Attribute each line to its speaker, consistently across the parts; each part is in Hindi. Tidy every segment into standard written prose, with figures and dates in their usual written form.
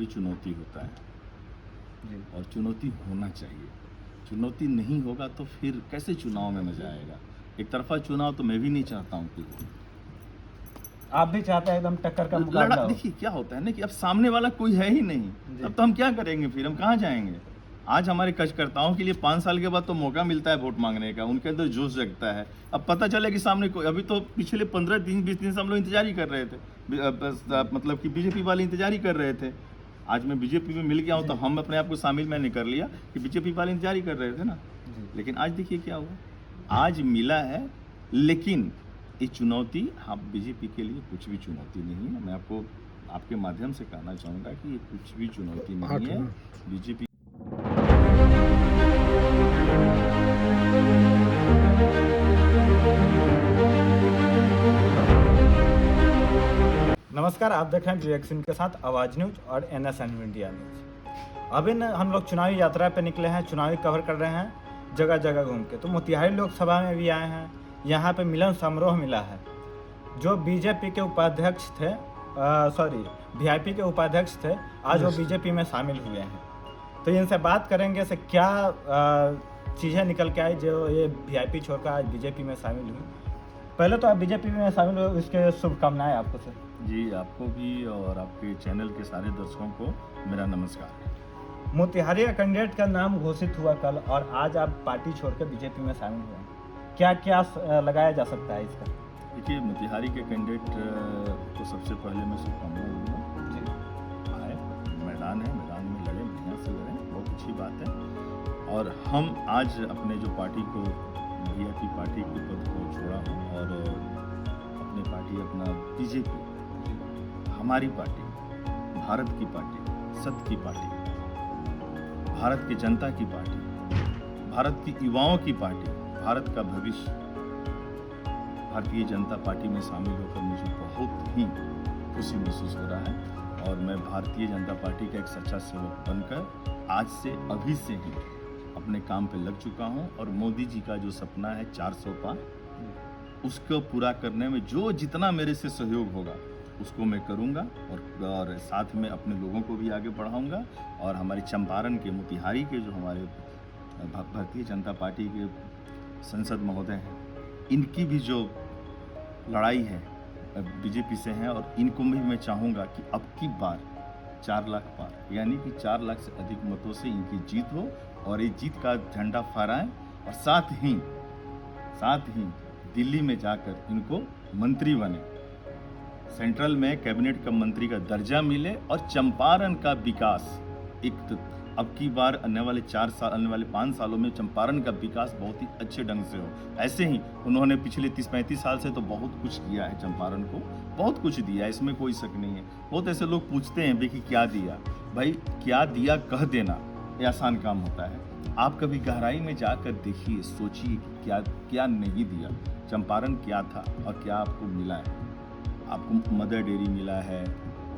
Speaker 1: भी चुनौती होता है
Speaker 2: जी।
Speaker 1: और चुनौती होना चाहिए। चुनौती नहीं होगा तो फिर कैसे चुनाव में मज़ा आएगा? एक तरफ़ा चुनाव तो मैं भी नहीं चाहता हूँ कि हो।
Speaker 2: आप भी चाहते हैं एकदम टक्कर का
Speaker 1: लड़ा
Speaker 2: मुकाबला हो?
Speaker 1: देखिए क्या होता है ना कि अब सामने वाला कोई है ही नहीं,
Speaker 2: जी।
Speaker 1: तब तो हम क्या करेंगे फिर? हम कहाँ जाएँगे? आज हमारे कार्यकर्ताओं के लिए 5 साल के बाद तो मौका मिलता है वोट माँगने का, उनके अंदर जोश जगता है। अब पता चला कि सामने कोई अभी तो पिछले 15 दिन 20 दिन से हम लोग इंतज़ार ही कर रहे थे। मतलब कि बीजेपी वाले इंतज़ार ही कर रहे थे। आज मैं बीजेपी में मिल गया हूँ तो हम अपने आप को शामिल मैंने कर लिया कि बीजेपी वाले इंतज़ार ही कर रहे थे ना।
Speaker 2: जी।
Speaker 1: लेकिन आज देखिए क्या हुआ? आज मिला है, लेकिन ये चुनौती बीजेपी के लिए कुछ भी चुनौती नहीं है। मैं आपको आपके माध्यम से कहना चाहूँगा कि ये कुछ भी चुनौती नहीं है। बीजेपी
Speaker 2: नमस्कार, आप देख रहे हैं रिएक्शन के साथ आवाज़ न्यूज़ और NSN इंडिया न्यूज़। अभी हम लोग चुनावी यात्रा पे निकले हैं, चुनावी कवर कर रहे हैं जगह जगह घूम के। तो मोतिहारी लोकसभा में भी आए हैं, यहाँ पे मिलन समारोह मिला है। जो बीजेपी के उपाध्यक्ष थे, VIP के उपाध्यक्ष थे, आज वो बीजेपी में शामिल हुए हैं। तो इनसे बात करेंगे से क्या चीज़ें निकल के आई जो ये VIP छोड़कर आज बीजेपी में शामिल हुई। पहले तो आप बीजेपी में शामिल हुए, उसके शुभकामनाएं आपको सर।
Speaker 1: जी, आपको भी और आपके चैनल के सारे दर्शकों को मेरा नमस्कार।
Speaker 2: मोतिहारी का कैंडिडेट का नाम घोषित हुआ कल और आज आप पार्टी छोड़कर बीजेपी में शामिल हुए हैं। क्या क्या लगाया जा सकता है इसका?
Speaker 1: देखिए, मोतिहारी के कैंडिडेट को सबसे पहले मैं शुभकामनाएं दूँगा।
Speaker 2: जी।
Speaker 1: आए, मैदान है, मैदान में लड़ें, बढ़िया से लड़ें, बहुत अच्छी बात है। और हम आज अपने जो पार्टी को VIP पार्टी के पद को छोड़ा हूँ और अपनी पार्टी अपना बीजेपी, हमारी पार्टी, भारत की पार्टी, सत्य की पार्टी, भारत की जनता की पार्टी, भारत की युवाओं की पार्टी, भारत का भविष्य, भारतीय जनता पार्टी में शामिल होकर मुझे बहुत ही खुशी महसूस हो रहा है। और मैं भारतीय जनता पार्टी का एक सच्चा सेवक बनकर आज से अभी से ही अपने काम पे लग चुका हूं और मोदी जी का जो सपना है 400 पार, उसको पूरा करने में जो जितना मेरे से सहयोग होगा उसको मैं करूंगा और साथ में अपने लोगों को भी आगे बढ़ाऊंगा। और हमारे चंपारण के, मोतिहारी के जो हमारे भारतीय जनता पार्टी के संसद महोदय हैं, इनकी भी जो लड़ाई है बीजेपी से है और इनको भी मैं चाहूँगा कि अब की बार 4 लाख पार, यानी कि 4 लाख से अधिक मतों से इनकी जीत हो और ये जीत का झंडा फहराएं और साथ ही दिल्ली में जाकर इनको मंत्री बने, सेंट्रल में कैबिनेट का मंत्री का दर्जा मिले और चंपारण का विकास अब की बार आने वाले 5 सालों में चंपारण का विकास बहुत ही अच्छे ढंग से हो। ऐसे ही उन्होंने पिछले 30-35 साल से तो बहुत कुछ किया है, चंपारण को बहुत कुछ दिया है, इसमें कोई शक नहीं है। बहुत ऐसे लोग पूछते हैं कि क्या दिया? भाई, क्या दिया कह देना ये आसान काम होता है। आप कभी गहराई में जाकर देखिए, सोचिए कि क्या नहीं दिया, चंपारण क्या था और क्या आपको मिला है। आपको मदर डेयरी मिला है,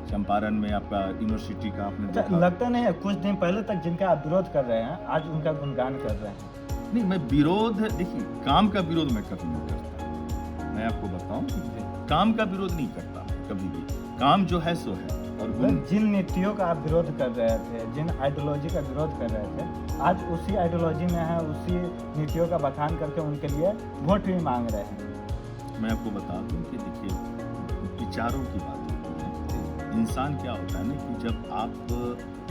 Speaker 1: चंपारण में आपका यूनिवर्सिटी का आपने देखा।
Speaker 2: लगता नहीं है कुछ दिन पहले तक जिनका आप विरोध कर रहे हैं आज उनका गुणगान कर रहे हैं।
Speaker 1: नहीं, मैं विरोध, देखिए काम का विरोध मैं कभी नहीं करता। मैं आपको बताऊं कि काम का विरोध नहीं करता कभी भी। काम जो है सो है। और
Speaker 2: जिन नीतियों का आप विरोध कर रहे थे, जिन आइडियोलॉजी का विरोध कर रहे थे, आज उसी आइडियोलॉजी में है, उसी नीतियों का बखान करके उनके लिए वोट भी मांग रहे हैं।
Speaker 1: मैं आपको बता दूं कि देखिए, विचारों की बात होती है। इंसान क्या होता है ना कि जब आप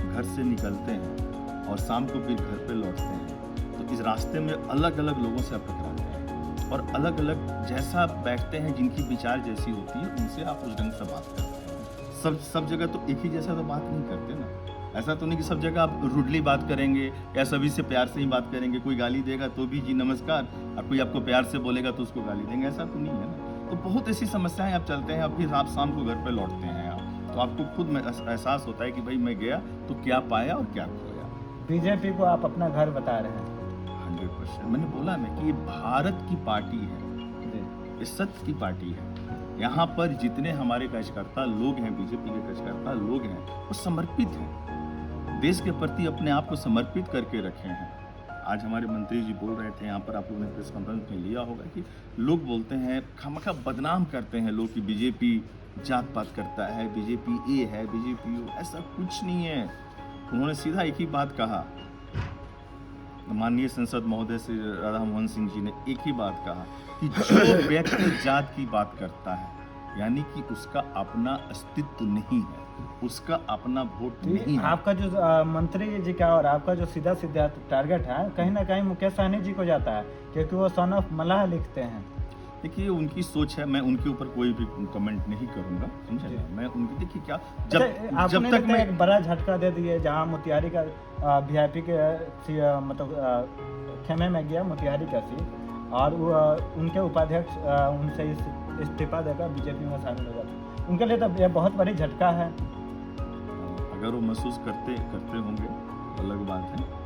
Speaker 1: घर से निकलते हैं और शाम को फिर घर पे लौटते हैं तो इस रास्ते में अलग अलग लोगों से आप टकराते हैं और अलग अलग जैसा आप बैठते हैं, जिनकी विचार जैसी होती है उनसे आप उस ढंग से बात करते हैं। सब जगह तो एक ही जैसा तो बात नहीं करते ना। ऐसा तो नहीं कि सब जगह आप रूडली बात करेंगे या सभी से प्यार से ही बात करेंगे। कोई गाली देगा तो भी जी नमस्कार, और कोई आपको प्यार से बोलेगा तो उसको गाली देंगे, ऐसा तो नहीं है ना। तो बहुत ऐसी समस्याएं आप चलते हैं, फिर आप शाम को घर पे लौटते हैं तो आपको खुद में एहसास होता है कि भाई मैं गया तो क्या पाया और क्या खोया।
Speaker 2: बीजेपी को आप अपना घर बता रहे हैं।
Speaker 1: 100% मैंने बोला ना कि ये भारत की पार्टी है, ये सत्य की पार्टी है। यहाँ पर जितने हमारे कार्यकर्ता लोग हैं, बीजेपी के कार्यकर्ता लोग हैं, वो समर्पित हैं, देश के प्रति अपने आप को समर्पित करके रखे हैं। आज हमारे मंत्री जी बोल रहे थे, यहाँ पर आप लोगों ने प्रेस कॉन्फ्रेंस में लिया होगा कि लोग बोलते हैं, खामखा बदनाम करते हैं लोग कि बीजेपी जात पात करता है, बीजेपी ए है, बीजेपी ओ, ऐसा कुछ नहीं है। उन्होंने सीधा एक ही बात कहा, माननीय संसद महोदय श्री राधा मोहन सिंह जी ने एक ही बात कहा कि जो व्यक्ति जात की बात करता है, यानी कि उसका अपना अस्तित्व नहीं है, उसका अपना वोट नहीं है।
Speaker 2: आपका जो मंत्री जी का और आपका जो सीधा सीधा टारगेट है कहीं ना कहीं मुकेश सहनी जी को जाता है, क्योंकि वो सन ऑफ मलाह लिखते हैं।
Speaker 1: देखिए उनकी सोच है, मैं उनके ऊपर कोई भी कमेंट नहीं करूंगा, समझे
Speaker 2: जी।
Speaker 1: ना? मैं उनकी, देखिए क्या,
Speaker 2: अच्छा,
Speaker 1: जब
Speaker 2: आपने
Speaker 1: तक मैं
Speaker 2: एक बड़ा झटका दे दिए, जहां मोतिहारी का वीआईपी के मतलब खेमे में गया मोतिहारी का सीट, और वो उनके उपाध्यक्ष उनसे इस्तीफा देकर बीजेपी में शामिल हो जाते, उनके लिए तो यह बहुत बड़ी झटका है।
Speaker 1: अगर वो महसूस करते होंगे अलग बात है,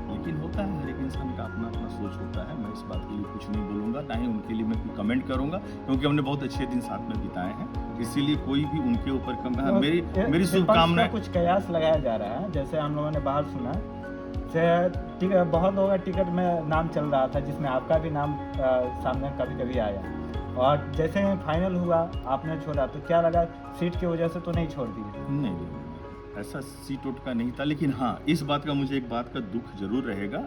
Speaker 1: लेकिन होता है, हर एक इंसान का अपना अपना सोच होता है। मैं इस बात के लिए कुछ नहीं बोलूँगा, ना ही उनके लिए मैं कोई कमेंट करूँगा, क्योंकि हमने बहुत अच्छे दिन साथ में बिताए हैं, इसीलिए कोई भी उनके ऊपर मेरी शुभकामनाएं।
Speaker 2: कुछ कयास लगाया जा रहा है, जैसे हम लोगों ने बाहर सुना से बहुत लोगों का टिकट में नाम चल रहा था, जिसमें आपका भी नाम सामने कभी कभी आया, और जैसे फाइनल हुआ आपने छोड़ा, तो क्या लगा सीट की वजह से तो नहीं छोड़ दिए?
Speaker 1: नहीं, ऐसा सीट उठ का नहीं था, लेकिन हाँ इस बात का मुझे एक बात का दुख जरूर रहेगा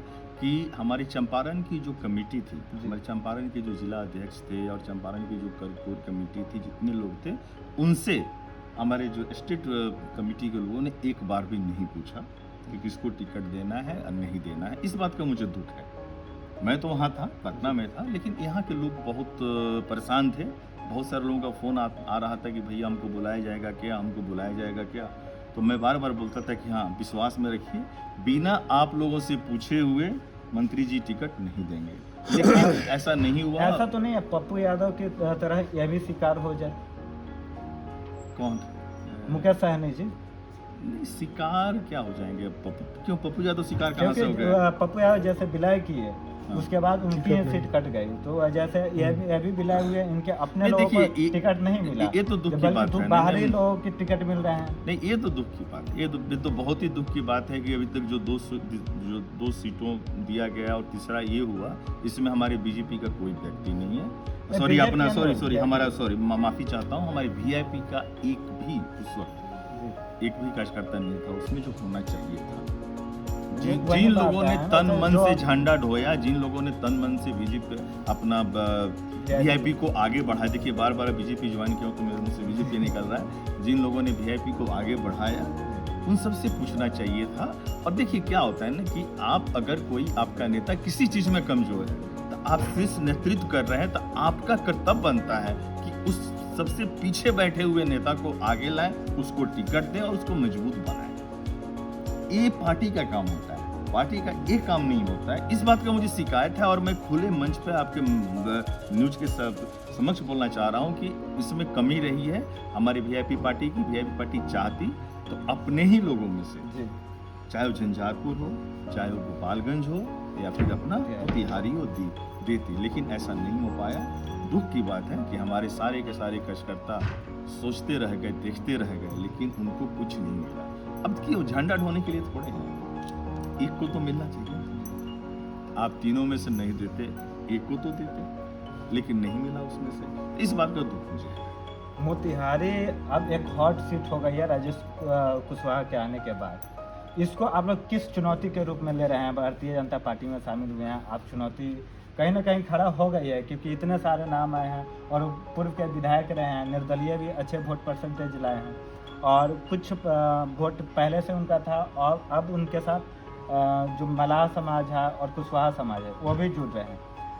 Speaker 1: कि हमारी चंपारण की जो कमेटी थी, हमारे चंपारण के जो जिला अध्यक्ष थे और चंपारण की जो कोर कमेटी थी, जितने लोग थे, उनसे हमारे जो स्टेट कमेटी के लोगों ने एक बार भी नहीं पूछा कि किसको टिकट देना है और नहीं देना है। इस बात का मुझे दुख है। मैं तो वहाँ था, पटना में था, लेकिन यहाँ के लोग बहुत परेशान थे। बहुत सारे लोगों का फ़ोन आ रहा था कि भैया हमको बुलाया जाएगा क्या, हमको बुलाया जाएगा क्या। तो मैं बार बार बोलता था कि हाँ विश्वास में रखिए, बिना आप लोगों से पूछे हुए मंत्री जी टिकट नहीं देंगे, लेकिन ऐसा नहीं हुआ।
Speaker 2: ऐसा तो नहीं है पप्पू यादव की तरह यह भी शिकार हो जाए?
Speaker 1: कौन?
Speaker 2: मुकेश सहनी जी।
Speaker 1: नहीं, शिकार क्या हो जाएंगे क्यों? पप्पू यादव शिकार कहाँ से हो
Speaker 2: क्योंकि
Speaker 1: गए?
Speaker 2: पप्पू यादव जैसे विलय किए,
Speaker 1: हाँ।
Speaker 2: उसके बाद उनकी सीट कट गई, तो जैसे यह भी विलय हुए, इनके अपने
Speaker 1: नहीं,
Speaker 2: लोगों को
Speaker 1: देखिए,
Speaker 2: टिकट नहीं मिला।
Speaker 1: ये तो दुख की
Speaker 2: बल्कि
Speaker 1: बात है ना।
Speaker 2: बाहरी लोगों की टिकट मिल रहे हैं।
Speaker 1: नहीं, ये तो दुख की बात है, ये तो बहुत ही दुख की बात है कि अभी तक जो दो सीटों दिया गया और तीसरा ये हुआ, इसमें हमारे बीजेपी का कोई व्यक्ति नहीं है। सॉरी अपना सॉरी हमारा माफ़ी चाहता हूँ, हमारे वीआईपी का एक भी उस वक्त एक भी कार्यकर्ता नहीं था उसमें, जो होना चाहिए था। जिन लोगों ने तन मन से झंडा ढोया, जिन लोगों ने तन मन से बीजेपी अपना वीआईपी को आगे बढ़ाया, देखिए बार बार बीजेपी ज्वाइन किया तो मेरे मुंह से बीजेपी निकल रहा है, जिन लोगों ने वीआईपी को आगे बढ़ाया उन सबसे पूछना चाहिए था। और देखिए क्या होता है ना कि आप अगर कोई आपका नेता किसी चीज में कमजोर है, तो आप सिर्फ नेतृत्व कर रहे हैं, तो आपका कर्तव्य बनता है कि उस सबसे पीछे बैठे हुए नेता को आगे लाएं, उसको टिकट दें और उसको मजबूत बनाएं। ये पार्टी का काम होता है, पार्टी का एक काम नहीं होता है। इस बात का मुझे शिकायत है और मैं खुले मंच पे आपके न्यूज के समक्ष बोलना चाह रहा हूँ कि इसमें कमी रही है हमारी वीआईपी पार्टी की। वीआईपी पार्टी चाहती तो अपने ही लोगों में से, चाहे वो झंझारपुर हो, चाहे वो गोपालगंज हो, या फिर अपना मोतिहारी हो, देती, लेकिन ऐसा नहीं हो पाया। दुख की बात है कि हमारे सारे के सारे कार्यकर्ता सोचते रह गए, देखते रह गए, लेकिन उनको कुछ नहीं मिला। अब क्यों झंडा ढोने के लिए थोड़े हैं, एक को तो मिलना चाहिए। आप तीनों में से नहीं देते, एक को तो देते, लेकिन नहीं मिला उसमें से। इस बात का दुख मुझे है।
Speaker 2: मोतिहारी अब एक हॉट सीट हो गई है राजेश कुशवाहा के आने के बाद। इसको आप लोग किस चुनौती के रूप में ले रहे हैं? भारतीय जनता पार्टी में शामिल हुए हैं आप, चुनौती कहीं ना कहीं खड़ा हो गई है, क्योंकि इतने सारे नाम आए हैं और पूर्व के विधायक रहे हैं, निर्दलीय भी अच्छे वोट परसेंटेज लाए हैं, और कुछ वोट पहले से उनका था, और अब उनके साथ जो मलाह समाज है और कुशवाहा समाज है वो भी जुड़ रहे हैं।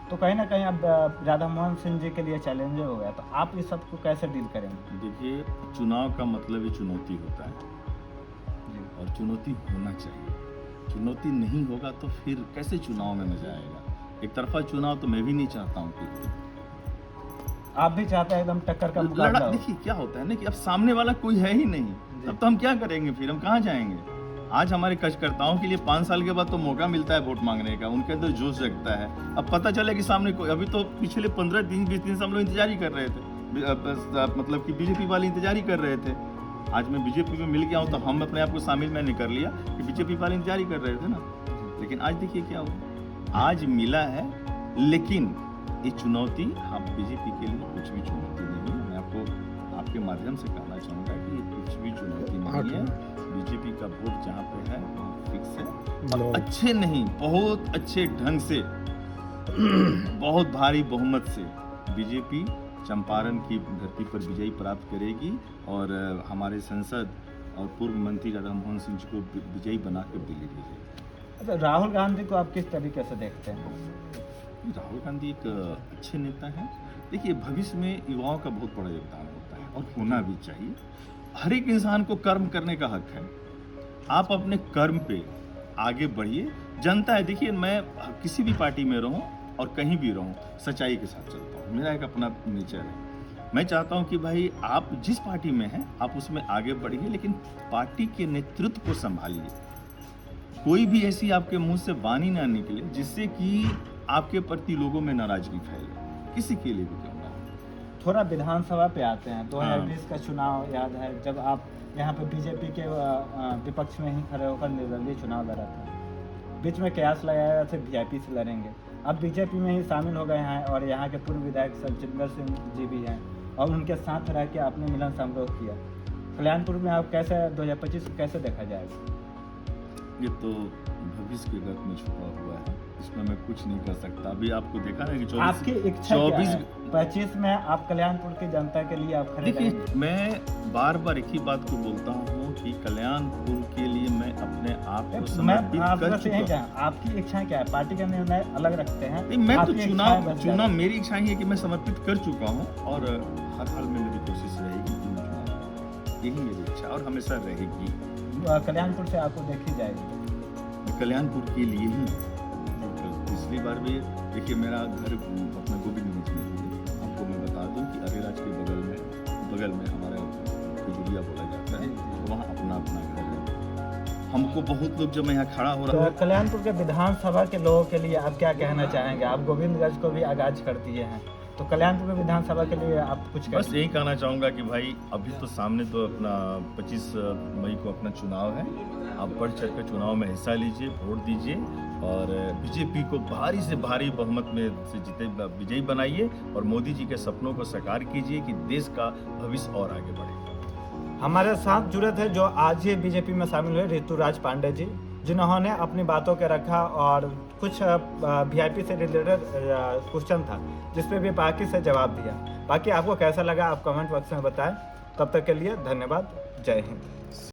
Speaker 2: तो कहीं ना कहीं अब राधा मोहन सिंह जी के लिए चैलेंज हो गया, तो आप इस सब को कैसे डील करेंगे?
Speaker 1: देखिए, चुनाव का मतलब ही चुनौती होता है और चुनौती होना चाहिए। चुनौती नहीं होगा तो फिर कैसे चुनाव में मजा आएगा? एक तरफा चुनाव तो मैं भी नहीं चाहता हूँ कि
Speaker 2: आप भी चाहते हैं एकदम टक्कर का मुकाबला हो।
Speaker 1: देखिए क्या होता है ना कि अब सामने वाला कोई है ही नहीं, अब तो हम क्या करेंगे? फिर हम कहाँ जाएंगे? आज हमारे कार्यकर्ताओं के लिए 5 साल के बाद तो मौका मिलता है वोट मांगने का, उनके अंदर जोश जगता है। अब पता चले कि सामने कोई, अभी तो पिछले 15 दिन 20 दिन से हम लोग इंतजार ही कर रहे थे, मतलब कि बीजेपी वाले इंतजार ही कर रहे थे। आज मैं बीजेपी में मिल गया हूँ तो हम अपने आप को शामिल मैंने कर लिया कि बीजेपी वाले इंतजार ही कर रहे थे ना। लेकिन आज देखिए क्या हुआ, आज मिला है, लेकिन ये चुनौती हम बीजेपी के लिए कुछ भी चुनौती नहीं है। मैं आपको आप आपके माध्यम से कहना चाहूँगा कि ये कुछ भी चुनौती नहीं है। बीजेपी का वोट जहाँ पे है वहाँ फिक्स है, और अच्छे नहीं, बहुत अच्छे ढंग से बहुत भारी बहुमत से बीजेपी चंपारण की धरती पर विजय प्राप्त करेगी और हमारे सांसद और पूर्व मंत्री राधा मोहन सिंह जी को विजयी बना कर दिल्ली भेजेगी।
Speaker 2: अच्छा, राहुल गांधी को आप किस तरीके से देखते हैं?
Speaker 1: राहुल गांधी एक अच्छे नेता हैं। देखिए, भविष्य में युवाओं का बहुत बड़ा योगदान होता है और होना भी चाहिए। हर एक इंसान को कर्म करने का हक है। आप अपने कर्म पे आगे बढ़िए। जनता है, देखिए मैं किसी भी पार्टी में रहूं और कहीं भी रहूं, सच्चाई के साथ चलता हूं। मेरा एक अपना नेचर है। मैं चाहता हूं कि भाई आप जिस पार्टी में हैं आप उसमें आगे बढ़िए, लेकिन पार्टी के नेतृत्व को संभालिए। कोई भी ऐसी आपके मुंह से वाणी ना निकले जिससे कि आपके प्रति लोगों में नाराजगी फैले, किसी के लिए भी क्यों ना हो।
Speaker 2: थोड़ा विधानसभा पे आते हैं। 2020 का चुनाव याद है, जब आप यहाँ पे बीजेपी के विपक्ष में ही खड़े होकर निर्दलीय चुनाव लड़ा था। बीच में कयास लगाया थे वीआईपी से लड़ेंगे। अब बीजेपी में ही शामिल हो गए हैं और यहाँ के पूर्व विधायक सचिंदर सिंह जी भी हैं और उनके साथ रह के आपने मिलन समारोह किया। कल्याणपुर में आप कैसे 2025 को कैसे देखा जाएगा?
Speaker 1: ये तो भविष्य के गर्भ में छुपा हुआ है, इसमें मैं कुछ नहीं कर सकता। अभी आपको देखा ना कि
Speaker 2: आपकी इच्छा 25 में आप कल्याणपुर की जनता के लिए आप खड़े
Speaker 1: देखिए, मैं बार बार एक ही बात को बोलता हूँ कि कल्याणपुर के लिए मैं अपने आप को समर्पित कर चुका हूँ।
Speaker 2: आपकी इच्छा क्या है? पार्टी का निर्णय अलग रखते हैं।
Speaker 1: नहीं, मैं तो चुनाव मेरी इच्छा ही है कि मैं समर्पित कर चुका हूँ और हर हाल में मेरी कोशिश रहेगी कि मैं चुनाव, यही मेरी इच्छा और हमेशा रहेगी।
Speaker 2: कल्याणपुर से आपको देखी जाएगी?
Speaker 1: कल्याणपुर के लिए ही। पिछली बार भी देखिए, मेरा घर अपना गोविंदगंज में है। आपको मैं बता दूं कि अरेराज के बगल में हमारा बिजुलिया बोला जाता है, वहाँ अपना घर है। हमको बहुत लोग, जब मैं यहाँ खड़ा हो रहा हूँ।
Speaker 2: कल्याणपुर के विधानसभा के लोगों के लिए आप क्या कहना चाहेंगे? आप गोविंदगंज को भी आगाज कर दिए हैं, तो कल्याणपुर के विधानसभा के लिए आप कुछ
Speaker 1: बस यही कहना चाहूँगा कि भाई अभी तो सामने तो अपना 25 मई को अपना चुनाव है। आप बढ़ चढ़ कर चुनाव में हिस्सा लीजिए, वोट दीजिए और बीजेपी को भारी से भारी बहुमत में से विजयी बनाइए और मोदी जी के सपनों को साकार कीजिए कि देश का भविष्य और आगे बढ़े।
Speaker 2: हमारे साथ जुड़े थे जो आज ही बीजेपी में शामिल हुए ऋतुराज पांडे जी, जिन्होंने अपनी बातों के रखा और कुछ वीआईपी से रिलेटेड क्वेश्चन था जिस पे भी बाकी से जवाब दिया। बाकी आपको कैसा लगा आप कमेंट बॉक्स में बताएं। तब तक के लिए धन्यवाद। जय हिंद।